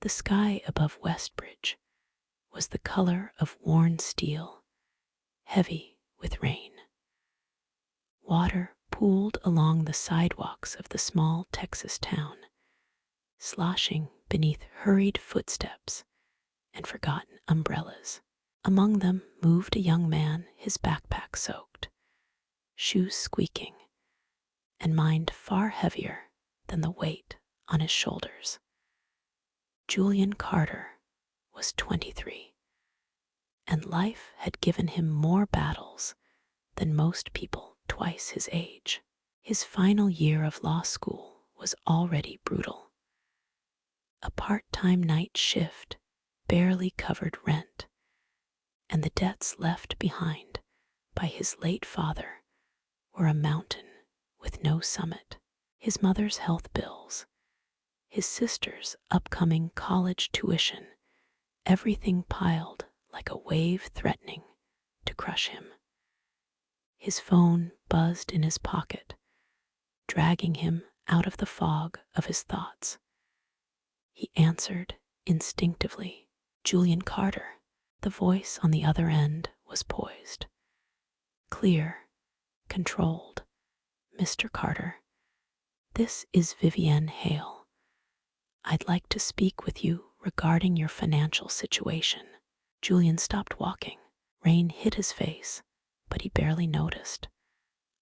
The sky above Westbridge was the color of worn steel, heavy with rain. Water pooled along the sidewalks of the small Texas town, sloshing beneath hurried footsteps and forgotten umbrellas. Among them moved a young man, his backpack soaked, shoes squeaking, and mind far heavier than the weight on his shoulders. Julian Carter was 23, and life had given him more battles than most people twice his age. His final year of law school was already brutal. A part-time night shift barely covered rent, and the debts left behind by his late father were a mountain with no summit. His mother's health bills, his sister's upcoming college tuition, everything piled like a wave threatening to crush him. His phone buzzed in his pocket, dragging him out of the fog of his thoughts. He answered instinctively. Julian Carter. The voice on the other end was poised. Clear, controlled. Mr. Carter, this is Vivienne Hale. I'd like to speak with you regarding your financial situation. Julian stopped walking. Rain hit his face, but he barely noticed.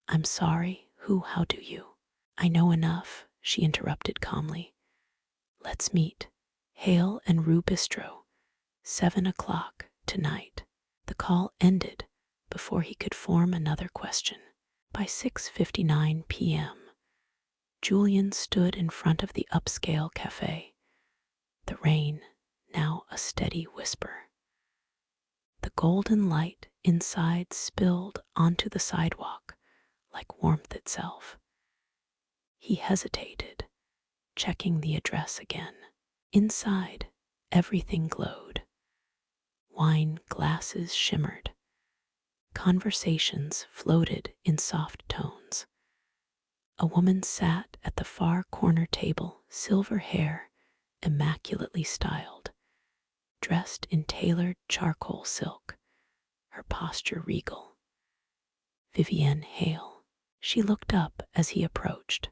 I'm sorry, how do you? I know enough, she interrupted calmly. Let's meet. Hale and Rue Bistro, 7 o'clock tonight. The call ended before he could form another question. By 6:59 p.m., Julian stood in front of the upscale cafe, the rain now a steady whisper. The golden light inside spilled onto the sidewalk like warmth itself. He hesitated, checking the address again. Inside, everything glowed. Wine glasses shimmered. Conversations floated in soft tones. A woman sat at the far corner table, silver hair immaculately styled, dressed in tailored charcoal silk, her posture regal. Vivienne Hale. She looked up as he approached.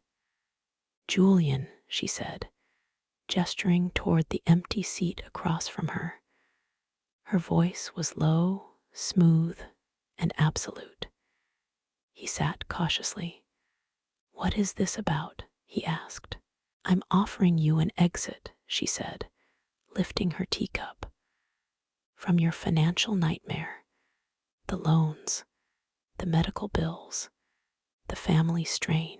Julian, she said, gesturing toward the empty seat across from her. Her voice was low, smooth, and absolute. He sat cautiously. What is this about? He asked. I'm offering you an exit, she said, lifting her teacup. From your financial nightmare, the loans, the medical bills, the family strain.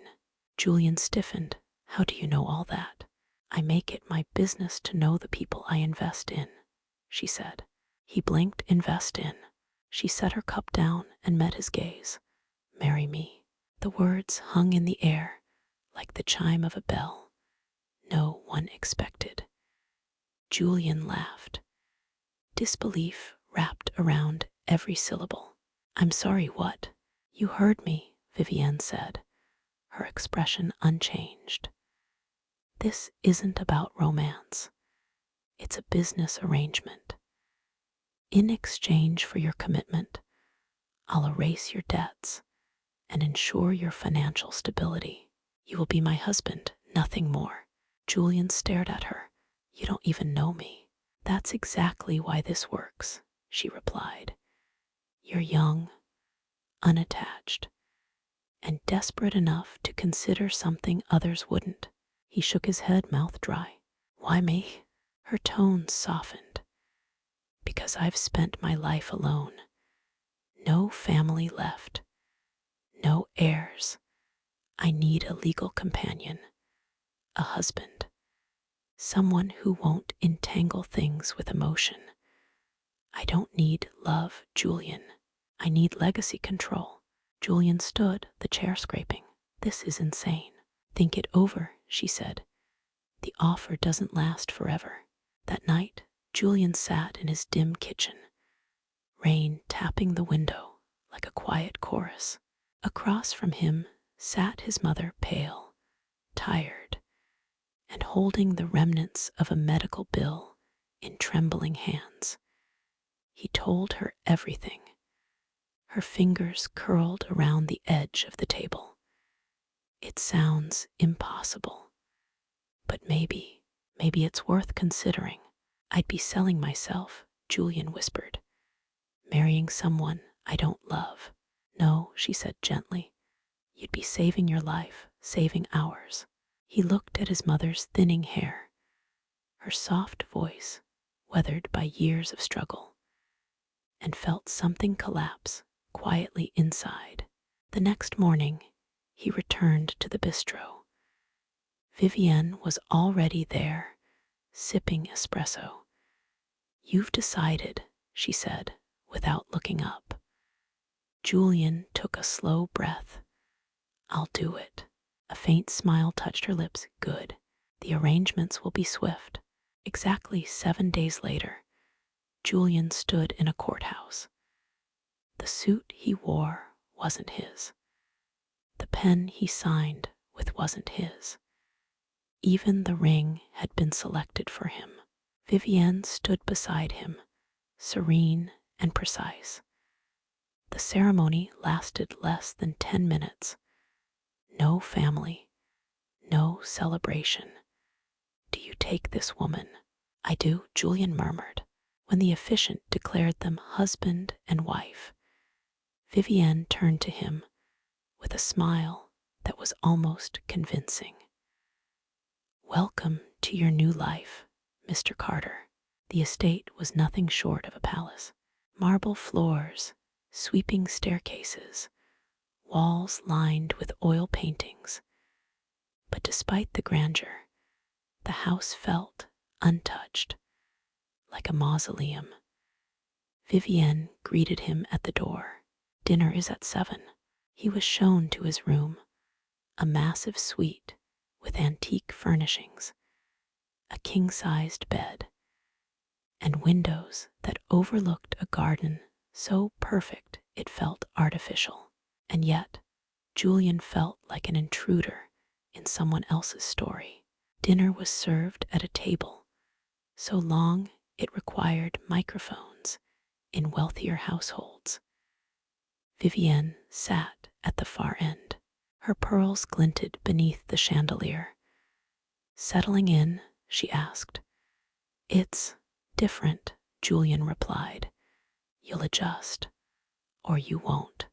Julian stiffened. How do you know all that? I make it my business to know the people I invest in, she said. He blinked. Invest in. She set her cup down and met his gaze. Marry me. The words hung in the air like the chime of a bell no one expected. Julian laughed. Disbelief wrapped around every syllable. I'm sorry, what? You heard me, Vivienne said, her expression unchanged. This isn't about romance. It's a business arrangement. In exchange for your commitment, I'll erase your debts and ensure your financial stability. You will be my husband, nothing more. Julian stared at her. You don't even know me. That's exactly why this works, she replied. You're young, unattached, and desperate enough to consider something others wouldn't. He shook his head, mouth dry. Why me? Her tone softened. Because I've spent my life alone. No family left. No heirs. I need a legal companion, a husband, someone who won't entangle things with emotion. I don't need love, Julian. I need legacy control. Julian stood, the chair scraping. This is insane. Think it over, she said. The offer doesn't last forever. That night, Julian sat in his dim kitchen, rain tapping the window like a quiet chorus. Across from him sat his mother, pale, tired, and holding the remnants of a medical bill in trembling hands. He told her everything. Her fingers curled around the edge of the table. It sounds impossible, but maybe it's worth considering. I'd be selling myself, Julian whispered, marrying someone I don't love. No, she said gently. You'd be saving your life, saving ours. He looked at his mother's thinning hair, her soft voice, weathered by years of struggle, and felt something collapse quietly inside. The next morning, he returned to the bistro. Vivienne was already there, sipping espresso. You've decided, she said, without looking up. Julian took a slow breath. I'll do it. A faint smile touched her lips. Good. The arrangements will be swift. Exactly 7 days later, Julian stood in a courthouse. The suit he wore wasn't his. The pen he signed with wasn't his. Even the ring had been selected for him. Vivienne stood beside him, serene and precise. The ceremony lasted less than 10 minutes. No family, no celebration. Do you take this woman? I do, Julian murmured. When the officiant declared them husband and wife, Vivienne turned to him with a smile that was almost convincing. Welcome to your new life, Mr. Carter. The estate was nothing short of a palace. Marble floors, sweeping staircases, walls lined with oil paintings. But despite the grandeur, the house felt untouched, like a mausoleum. Vivienne greeted him at the door. Dinner is at 7. He was shown to his room, a massive suite with antique furnishings, a king-sized bed, and windows that overlooked a garden so perfect it felt artificial. And yet, Julian felt like an intruder in someone else's story. Dinner was served at a table so long it required microphones in wealthier households. Vivienne sat at the far end. Her pearls glinted beneath the chandelier. Settling in, she asked. It's different, Julian replied. You'll adjust, or you won't.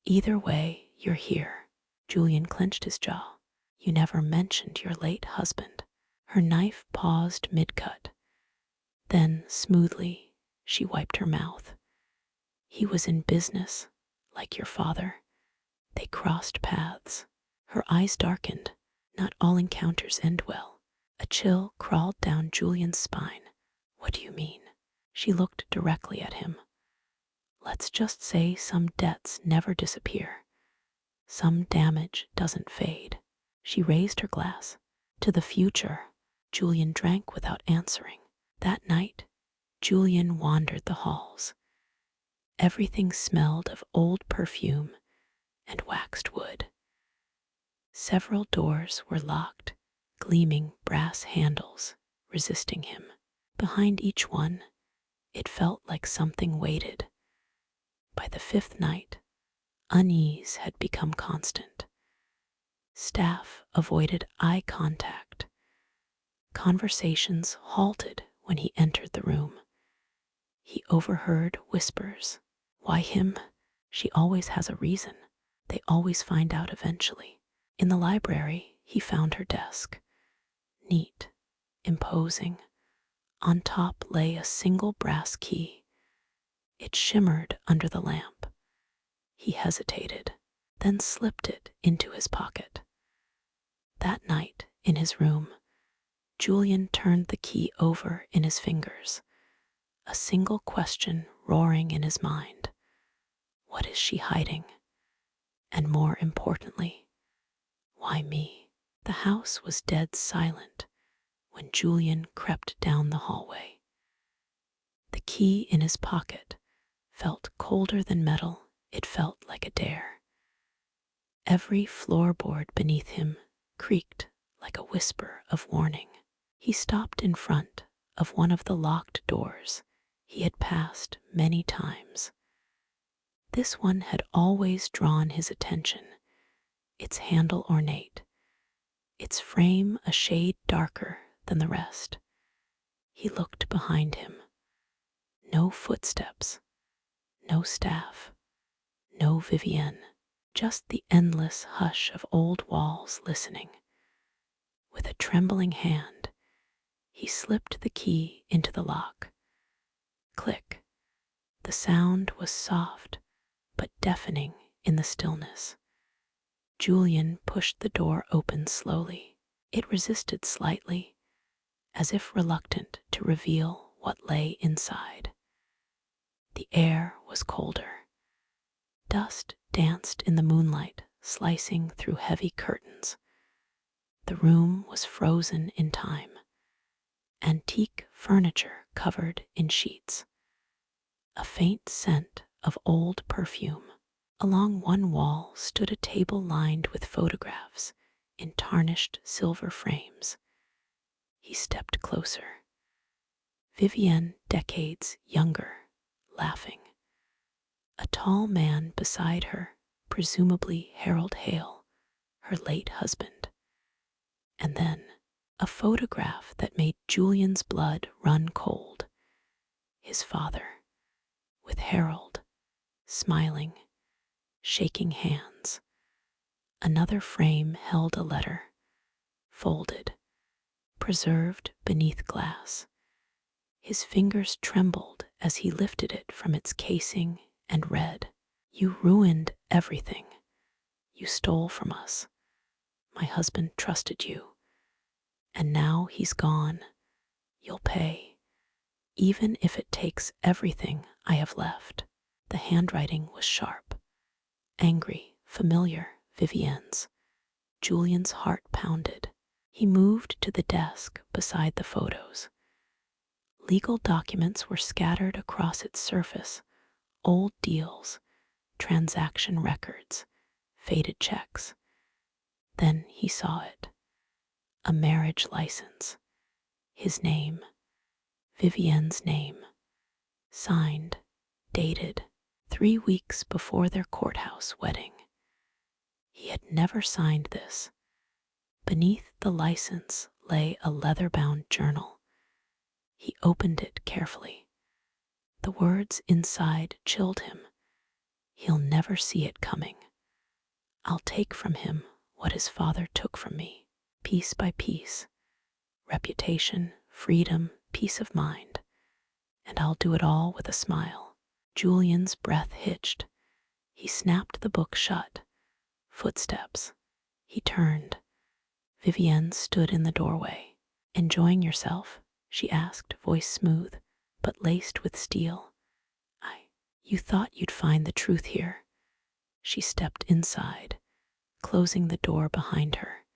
Either way, you're here. Julian clenched his jaw. You never mentioned your late husband. Her knife paused mid-cut. Then, smoothly, she wiped her mouth. He was in business, like your father. They crossed paths. Her eyes darkened. Not all encounters end well. A chill crawled down Julian's spine. What do you mean? She looked directly at him. Let's just say some debts never disappear. Some damage doesn't fade. She raised her glass. To the future. Julian drank without answering. That night, Julian wandered the halls. Everything smelled of old perfume and waxed wood. Several doors were locked, gleaming brass handles resisting him. Behind each one, it felt like something waited. By the 5th night, unease had become constant. Staff avoided eye contact. Conversations halted when he entered the room. He overheard whispers. Why him? She always has a reason. They always find out eventually. In the library, he found her desk. Neat, imposing. On top lay a single brass key. It shimmered under the lamp. He hesitated, then slipped it into his pocket. That night, in his room, Julian turned the key over in his fingers, a single question roaring in his mind. What is she hiding? And more importantly, why me? The house was dead silent when Julian crept down the hallway. The key in his pocket felt colder than metal. It felt like a dare. Every floorboard beneath him creaked like a whisper of warning. He stopped in front of one of the locked doors he had passed many times. This one had always drawn his attention, its handle ornate, its frame a shade darker than the rest. He looked behind him. No footsteps, no staff, no Vivienne, just the endless hush of old walls listening. With a trembling hand, he slipped the key into the lock. Click. The sound was soft but deafening in the stillness. Julian pushed the door open slowly. It resisted slightly, as if reluctant to reveal what lay inside. The air was colder. Dust danced in the moonlight, slicing through heavy curtains. The room was frozen in time. Antique furniture covered in sheets. A faint scent of old perfume. Along one wall stood a table lined with photographs in tarnished silver frames. He stepped closer. Vivienne, decades younger, laughing. A tall man beside her, presumably Harold Hale, her late husband. And then a photograph that made Julian's blood run cold. His father, with Harold, smiling, shaking hands. Another frame held a letter, folded, preserved beneath glass. His fingers trembled as he lifted it from its casing and read, "You ruined everything. You stole from us. My husband trusted you. And now he's gone. You'll pay, even if it takes everything I have left." The handwriting was sharp, angry, familiar, Vivienne's. Julian's heart pounded. He moved to the desk beside the photos. Legal documents were scattered across its surface, old deals, transaction records, faded checks. Then he saw it. A marriage license. His name. Vivienne's name. Signed, dated, 3 weeks before their courthouse wedding. He had never signed this. Beneath the license lay a leather-bound journal. He opened it carefully. The words inside chilled him. He'll never see it coming. I'll take from him what his father took from me, piece by piece. Reputation, freedom, peace of mind. And I'll do it all with a smile. Julian's breath hitched. He snapped the book shut. Footsteps. He turned. Vivienne stood in the doorway. "Enjoying yourself?" she asked, voice smooth, but laced with steel. You thought you'd find the truth here." She stepped inside, closing the door behind her.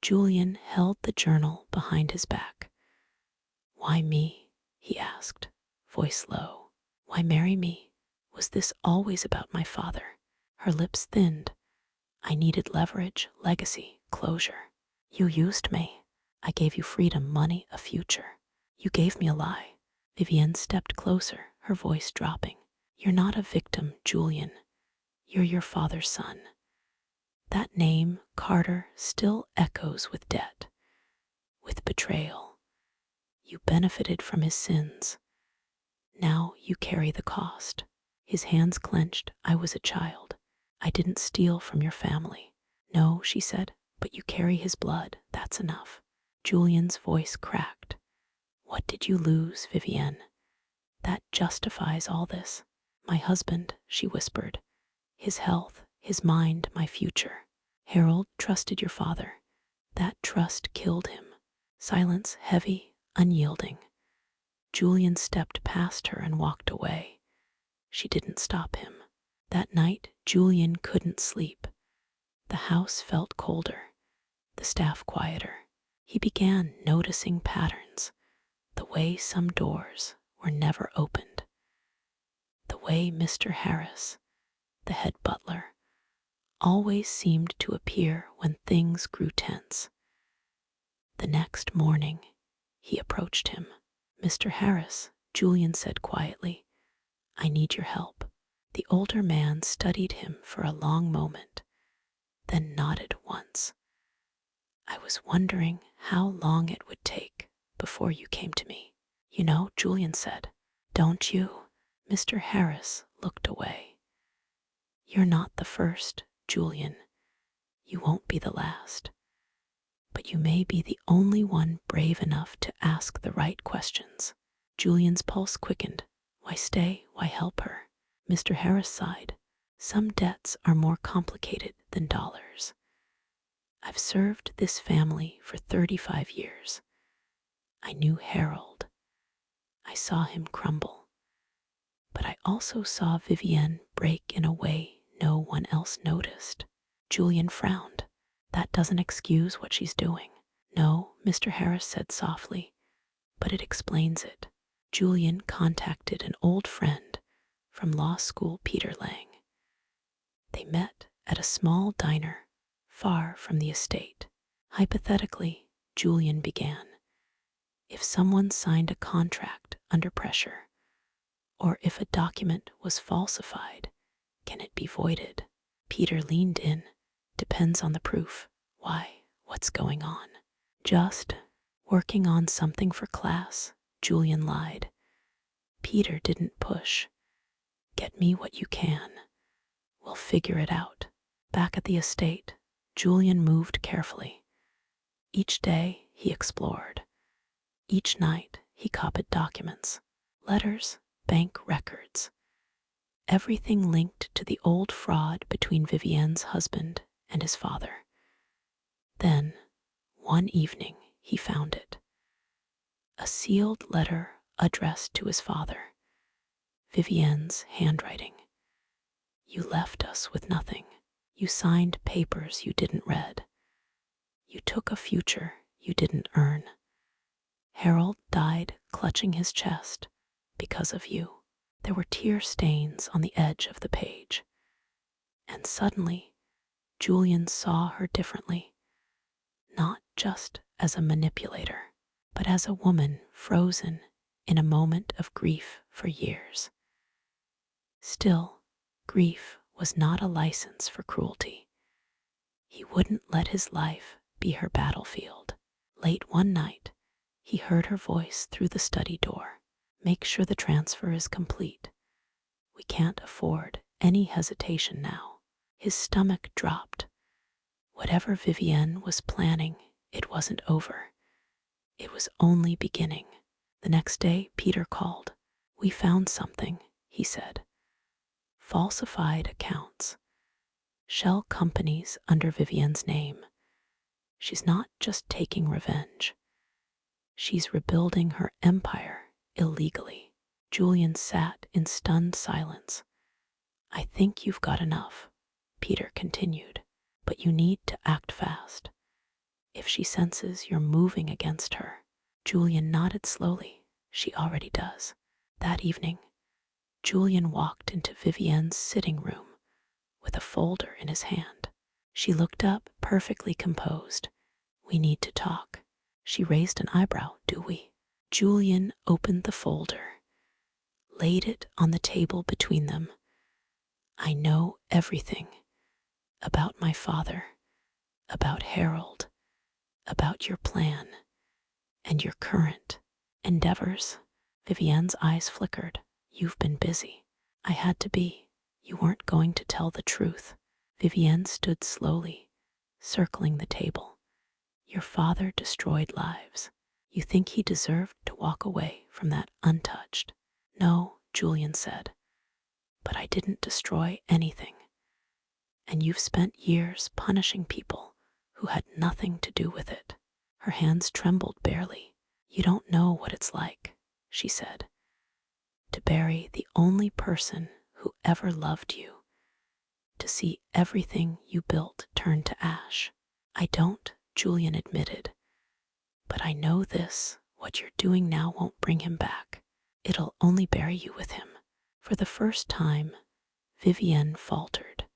Julian held the journal behind his back. "Why me?" he asked, voice low. "Why marry me? Was this always about my father?" Her lips thinned. "I needed leverage, legacy, closure. You used me. I gave you freedom, money, a future. You gave me a lie." Vivienne stepped closer, her voice dropping. "You're not a victim, Julian. You're your father's son." That name, Carter, still echoes with debt, with betrayal. You benefited from his sins. Now you carry the cost. His hands clenched. "I was a child. I didn't steal from your family." "No," she said, "but you carry his blood. That's enough." Julian's voice cracked. "What did you lose, Vivienne? That justifies all this." "My husband," she whispered. "His health, his mind, my future. Harold trusted your father. That trust killed him." Silence, heavy, unyielding. Julian stepped past her and walked away. She didn't stop him. That night, Julian couldn't sleep. The house felt colder, the staff quieter. He began noticing patterns, the way some doors were never opened, the way Mr. Harris, the head butler, always seemed to appear when things grew tense. The next morning, he approached him. "Mr. Harris," Julian said quietly, "I need your help." The older man studied him for a long moment, then nodded once. "I was wondering how long it would take before you came to me." "You know," Julian said, "don't you?" Mr. Harris looked away. "You're not the first, Julian. You won't be the last. But you may be the only one brave enough to ask the right questions." Julian's pulse quickened. Why stay? Why help her? Mr. Harris sighed. "Some debts are more complicated than dollars. I've served this family for 35 years. I knew Harold. I saw him crumble. But I also saw Vivienne break in a way no one else noticed." Julian frowned. "That doesn't excuse what she's doing." "No," Mr. Harris said softly, "but it explains it." Julian contacted an old friend from law school, Peter Lang. They met at a small diner far from the estate. "Hypothetically," Julian began, "if someone signed a contract under pressure, or if a document was falsified, can it be voided?" Peter leaned in. "Depends on the proof." "Why? What's going on?" "Just working on something for class," Julian lied. Peter didn't push. "Get me what you can. We'll figure it out." Back at the estate, Julian moved carefully. Each day he explored. Each night he copied documents, letters, bank records, everything linked to the old fraud between Vivienne's husband and his father. Then, one evening, he found it. A sealed letter addressed to his father. Vivienne's handwriting. "You left us with nothing. You signed papers you didn't read. You took a future you didn't earn. Harold died clutching his chest because of you." There were tear stains on the edge of the page. And suddenly, Julian saw her differently, not just as a manipulator, but as a woman frozen in a moment of grief for years. Still, grief was not a license for cruelty. He wouldn't let his life be her battlefield. Late one night, he heard her voice through the study door. "Make sure the transfer is complete. We can't afford any hesitation now." His stomach dropped. Whatever Vivienne was planning, it wasn't over. It was only beginning. The next day, Peter called. "We found something," he said. "Falsified accounts. Shell companies under Vivienne's name. She's not just taking revenge. She's rebuilding her empire illegally." Julian sat in stunned silence. "I think you've got enough," Peter continued, "but you need to act fast. If she senses you're moving against her." Julian nodded slowly. "She already does." That evening, Julian walked into Vivienne's sitting room with a folder in his hand. She looked up, perfectly composed. "We need to talk." She raised an eyebrow. "Do we?" Julian opened the folder, laid it on the table between them. "I know everything about my father, about Harold, about your plan, and your current endeavors." Vivienne's eyes flickered. "You've been busy." "I had to be. You weren't going to tell the truth." Vivienne stood slowly, circling the table. "Your father destroyed lives. You think he deserved to walk away from that untouched?" "No," Julian said, "but I didn't destroy anything. And you've spent years punishing people who had nothing to do with it." Her hands trembled barely. "You don't know what it's like," she said, "to bury the only person who ever loved you, to see everything you built turn to ash." "I don't," Julian admitted, "but I know this, what you're doing now won't bring him back. It'll only bury you with him." For the first time, Vivienne faltered.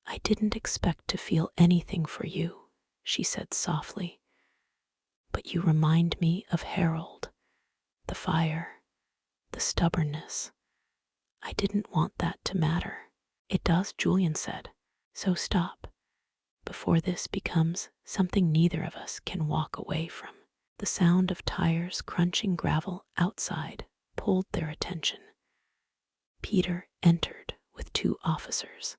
"I didn't expect to feel anything for you," she said softly. But you remind me of Harold, the fire, the stubbornness. I didn't want that to matter. It does, Julian said. So stop, before this becomes something neither of us can walk away from. The sound of tires crunching gravel outside pulled their attention. Peter entered with 2 officers.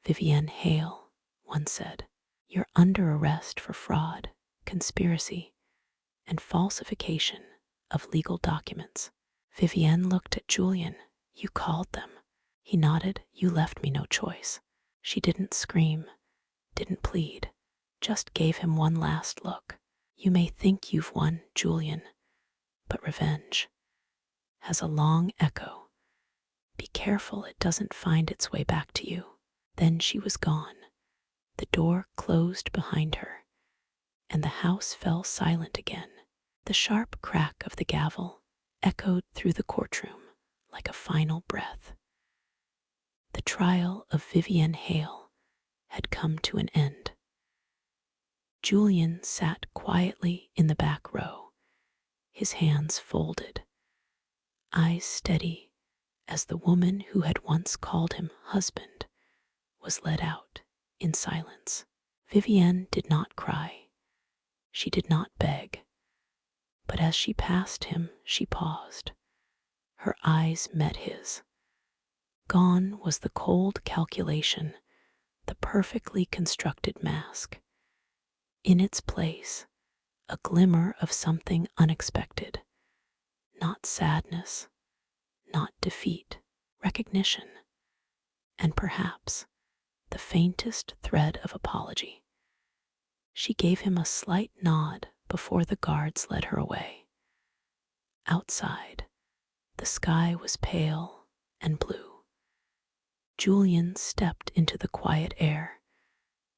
Vivienne Hale, one said, you're under arrest for fraud, conspiracy, and falsification of legal documents. Vivienne looked at Julian. You called them. He nodded. You left me no choice. She didn't scream, didn't plead, just gave him one last look. You may think you've won, Julian, but revenge has a long echo. Be careful it doesn't find its way back to you. Then she was gone. The door closed behind her, and the house fell silent again. The sharp crack of the gavel echoed through the courtroom like a final breath. The trial of Vivienne Hale had come to an end. Julian sat quietly in the back row, his hands folded, eyes steady as the woman who had once called him husband was led out in silence. Vivienne did not cry. She did not beg. But as she passed him, she paused. Her eyes met his. Gone was the cold calculation, the perfectly constructed mask. In its place, a glimmer of something unexpected. Not sadness, not defeat, recognition, and perhaps the faintest thread of apology. She gave him a slight nod before the guards led her away. Outside, the sky was pale and blue. Julian stepped into the quiet air,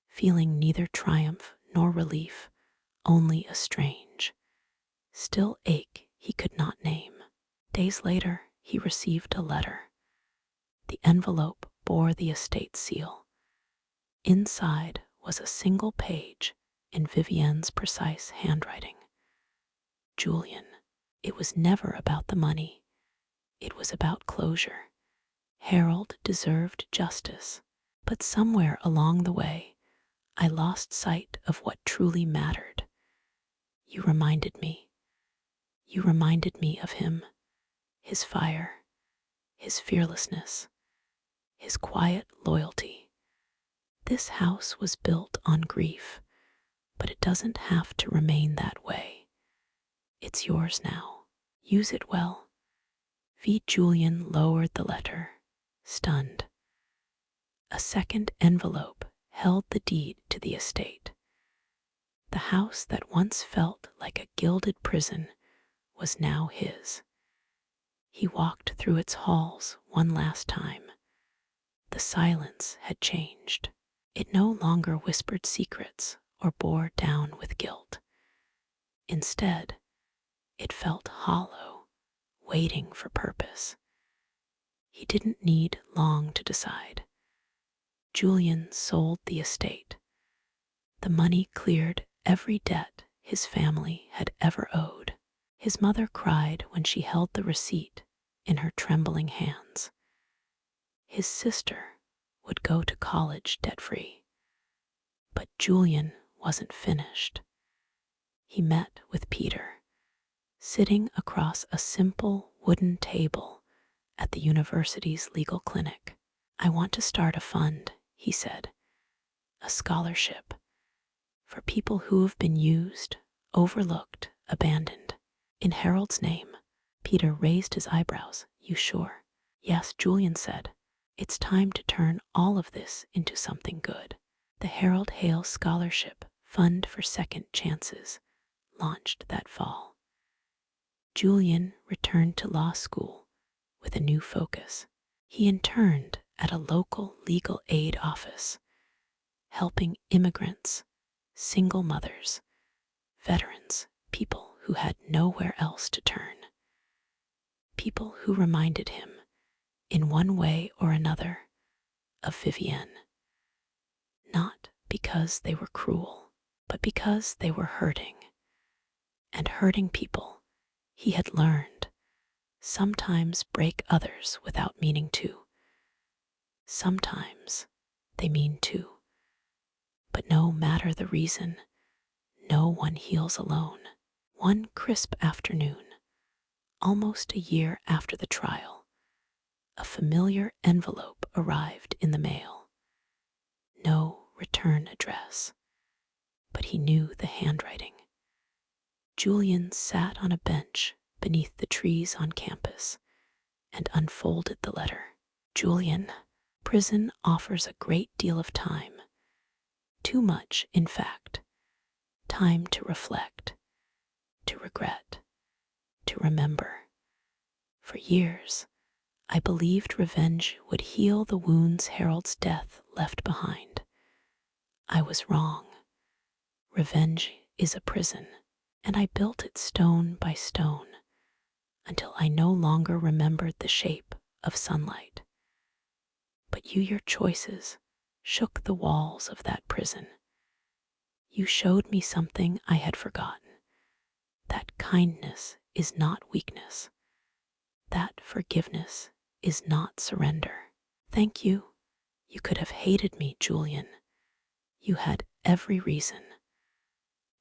feeling neither triumph nor relief, only a strange, still ache he could not name. Days later, he received a letter. The envelope bore the estate seal. Inside was a single page in Vivienne's precise handwriting. Julian, it was never about the money. It was about closure. Harold deserved justice, but somewhere along the way, I lost sight of what truly mattered. You reminded me. You reminded me of him, his fire, his fearlessness, his quiet loyalty. This house was built on grief, but it doesn't have to remain that way. It's yours now. Use it well. V. Julian lowered the letter, stunned. A second envelope held the deed to the estate. The house that once felt like a gilded prison was now his. He walked through its halls one last time. The silence had changed. It no longer whispered secrets or bore down with guilt. Instead, it felt hollow, waiting for purpose. He didn't need long to decide. Julian sold the estate. The money cleared every debt his family had ever owed. His mother cried when she held the receipt in her trembling hands. His sister would go to college debt-free. But Julian wasn't finished. He met with Peter, sitting across a simple wooden table at the university's legal clinic. I want to start a fund, he said, a scholarship for people who have been used, overlooked, abandoned. In Harold's name, Peter raised his eyebrows. You sure? Yes, Julian said. It's time to turn all of this into something good. The Harold Hale Scholarship Fund for Second Chances launched that fall. Julian returned to law school with a new focus. He interned at a local legal aid office, helping immigrants, single mothers, veterans, people who had nowhere else to turn. People who reminded him, in one way or another, of Vivienne. Not because they were cruel, but because they were hurting. And hurting people, he had learned, sometimes break others without meaning to. Sometimes they mean to. But no matter the reason, no one heals alone. One crisp afternoon, almost a year after the trial, a familiar envelope arrived in the mail. No return address, but he knew the handwriting. Julian sat on a bench beneath the trees on campus and unfolded the letter. Julian, prison offers a great deal of time. Too much, in fact. Time to reflect, to regret, to remember. For years, I believed revenge would heal the wounds Harold's death left behind. I was wrong. Revenge is a prison, and I built it stone by stone until I no longer remembered the shape of sunlight. But your choices shook the walls of that prison. You showed me something I had forgotten, that kindness is not weakness, that forgiveness is not surrender. Thank you. You could have hated me, Julian. You had every reason,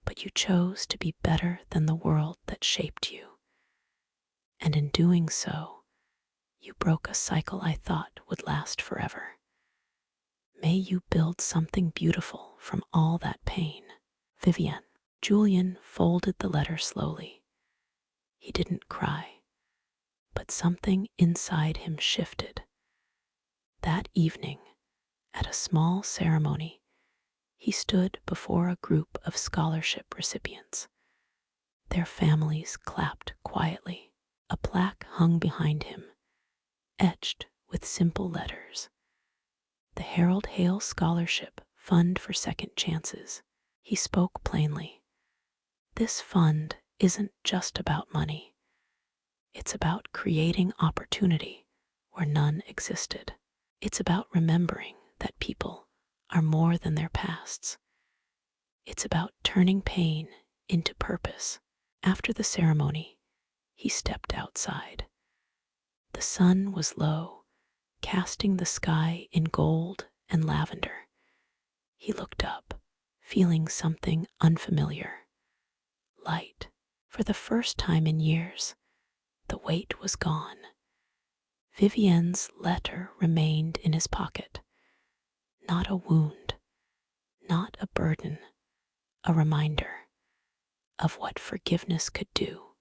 but you chose to be better than the world that shaped you. And in doing so, you broke a cycle I thought would last forever. May you build something beautiful from all that pain. Vivienne. Julian folded the letter slowly. He didn't cry, but something inside him shifted. That evening, at a small ceremony, he stood before a group of scholarship recipients. Their families clapped quietly. A plaque hung behind him, etched with simple letters. The Harold Hale Scholarship Fund for Second Chances. He spoke plainly. This fund isn't just about money. It's about creating opportunity where none existed. It's about remembering that people are more than their pasts. It's about turning pain into purpose. After the ceremony, he stepped outside. The sun was low, casting the sky in gold and lavender. He looked up, feeling something unfamiliar. Light. For the first time in years, the weight was gone. Vivienne's letter remained in his pocket. Not a wound, not a burden, a reminder of what forgiveness could do,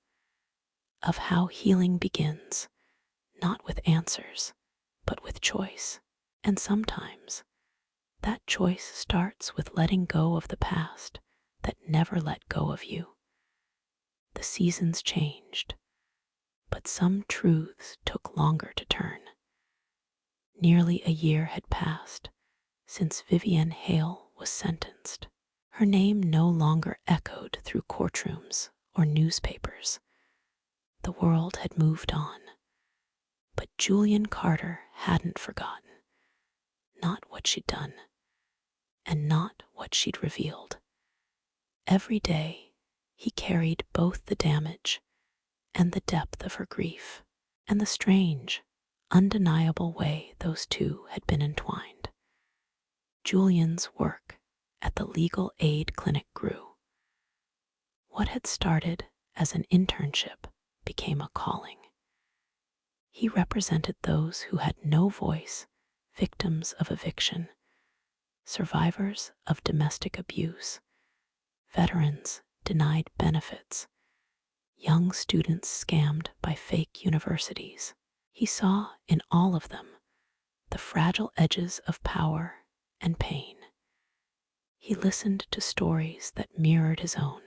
of how healing begins, not with answers, but with choice. And sometimes that choice starts with letting go of the past that never let go of you. The seasons changed, but some truths took longer to turn. Nearly a year had passed since Vivienne Hale was sentenced. Her name no longer echoed through courtrooms or newspapers. The world had moved on, but Julian Carter hadn't forgotten. Not what she'd done, and not what she'd revealed. Every day, he carried both the damage and the depth of her grief, and the strange, undeniable way those two had been entwined. Julian's work at the legal aid clinic grew. What had started as an internship became a calling. He represented those who had no voice, victims of eviction, survivors of domestic abuse, veterans denied benefits, young students scammed by fake universities. He saw in all of them the fragile edges of power and pain. He listened to stories that mirrored his own.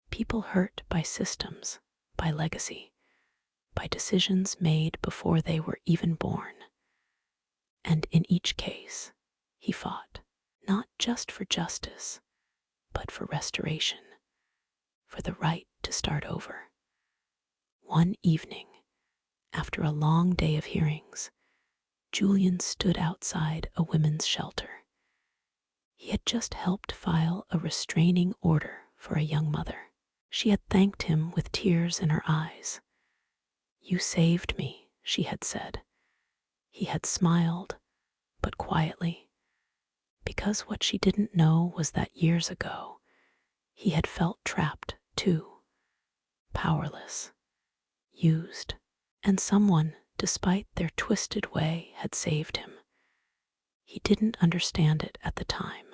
People hurt by systems, by legacy, by decisions made before they were even born. And in each case, he fought, not just for justice, but for restoration, for the right to start over. One evening, after a long day of hearings, Julian stood outside a women's shelter. He had just helped file a restraining order for a young mother. She had thanked him with tears in her eyes. "You saved me," she had said. He had smiled, but quietly, because what she didn't know was that years ago, he had felt trapped too, powerless, used, and someone, despite their twisted way, had saved him. He didn't understand it at the time,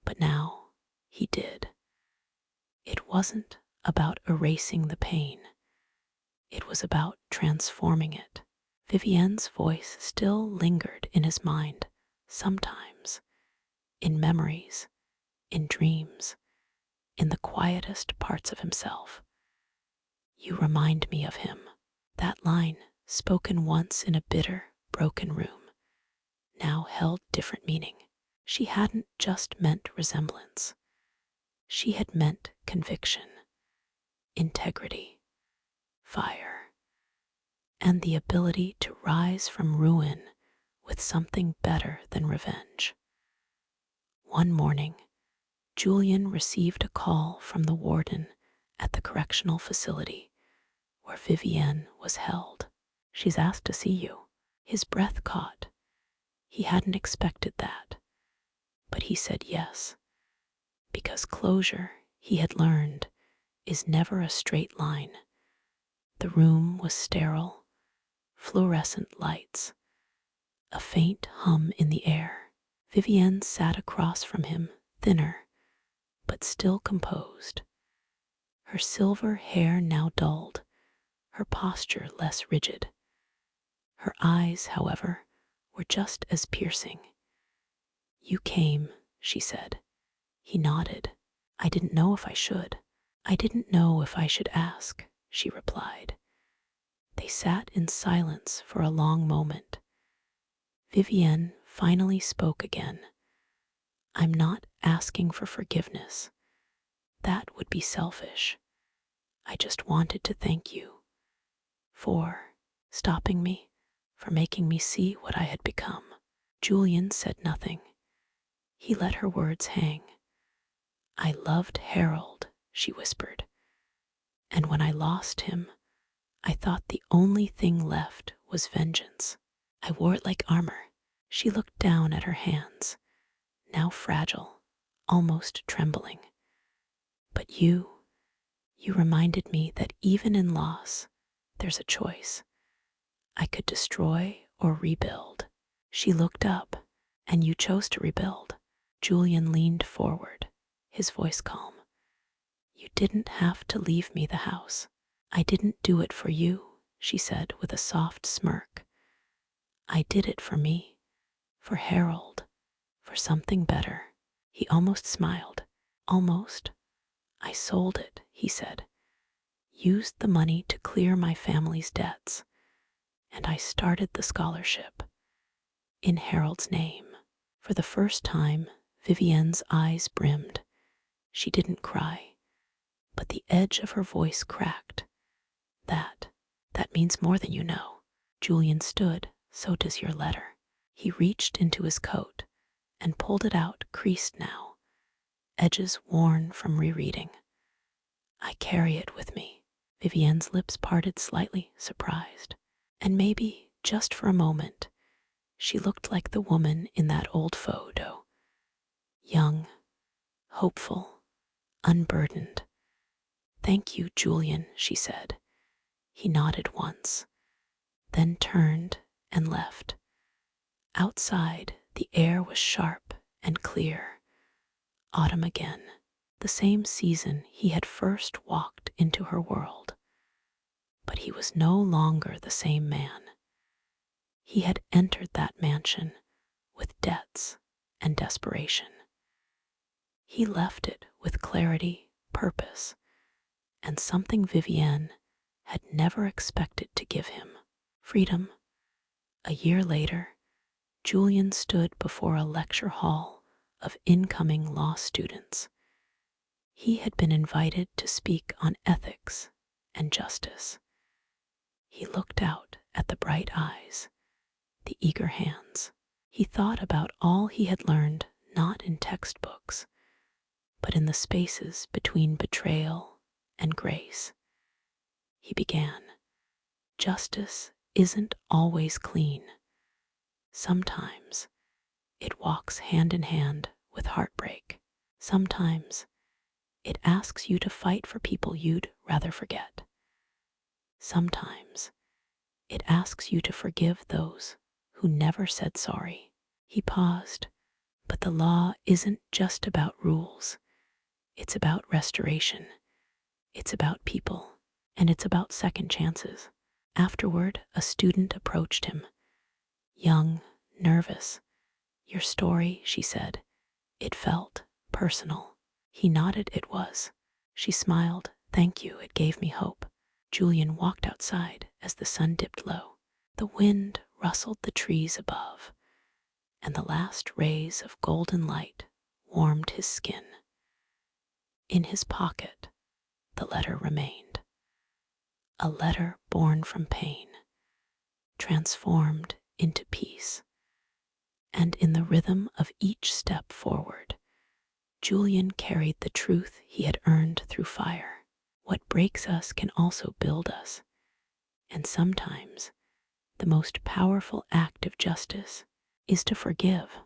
but now he did. It wasn't about erasing the pain. It was about transforming it. Vivienne's voice still lingered in his mind, sometimes, in memories, in dreams, in the quietest parts of himself. "You remind me of him." That line, spoken once in a bitter, broken room, now held different meaning. She hadn't just meant resemblance. She had meant conviction, integrity, fire, and the ability to rise from ruin with something better than revenge. One morning, Julian received a call from the warden at the correctional facility where Vivienne was held. "She's asked to see you." His breath caught. He hadn't expected that, but he said yes, because closure, he had learned, is never a straight line. The room was sterile, fluorescent lights, a faint hum in the air. Vivienne sat across from him, thinner, but still composed. Her silver hair now dulled, her posture less rigid. Her eyes, however, were just as piercing. "You came," she said. He nodded. "I didn't know if I should. I didn't know if I should ask," she replied. They sat in silence for a long moment. Vivienne finally spoke again. "I'm not asking for forgiveness. That would be selfish. I just wanted to thank you for stopping me, for making me see what I had become." Julian said nothing. He let her words hang. "I loved Harold," she whispered, "and when I lost him, I thought the only thing left was vengeance. I wore it like armor." She looked down at her hands, now fragile, almost trembling. "But you reminded me that even in loss, there's a choice. I could destroy or rebuild." She looked up, "And you chose to rebuild." Julian leaned forward, his voice calm. "You didn't have to leave me the house." "I didn't do it for you," she said with a soft smirk. "I did it for me, for Harold, for something better." He almost smiled. "Almost. I sold it," he said. "Used the money to clear my family's debts, and I started the scholarship in Harold's name." For the first time, Vivienne's eyes brimmed. She didn't cry, but the edge of her voice cracked. That means more than you know." Julian stood. "So does your letter." He reached into his coat and pulled it out, creased now, edges worn from rereading. "I carry it with me." Vivienne's lips parted slightly, surprised. And maybe, just for a moment, she looked like the woman in that old photo. Young, hopeful, unburdened. "Thank you, Julian," she said. He nodded once, then turned and left. Outside, the air was sharp and clear. Autumn again, the same season he had first walked into her world. But he was no longer the same man. He had entered that mansion with debts and desperation. He left it with clarity, purpose, and something Vivienne had never expected to give him: freedom. A year later, Julian stood before a lecture hall of incoming law students. He had been invited to speak on ethics and justice. He looked out at the bright eyes, the eager hands. He thought about all he had learned, not in textbooks, but in the spaces between betrayal and grace. He began, "Justice isn't always clean. Sometimes it walks hand in hand with heartbreak. Sometimes it asks you to fight for people you'd rather forget. Sometimes it asks you to forgive those who never said sorry." He paused, but the law isn't just about rules. It's about restoration. It's about people. And it's about second chances. Afterward, a student approached him, young, nervous. "Your story," she said. "It felt personal." He nodded. "It was." She smiled. "Thank you, it gave me hope." Julian walked outside as the sun dipped low. The wind rustled the trees above, and the last rays of golden light warmed his skin. In his pocket, the letter remained. A letter born from pain, transformed into peace. And in the rhythm of each step forward, Julian carried the truth he had earned through fire. What breaks us can also build us, and sometimes the most powerful act of justice is to forgive.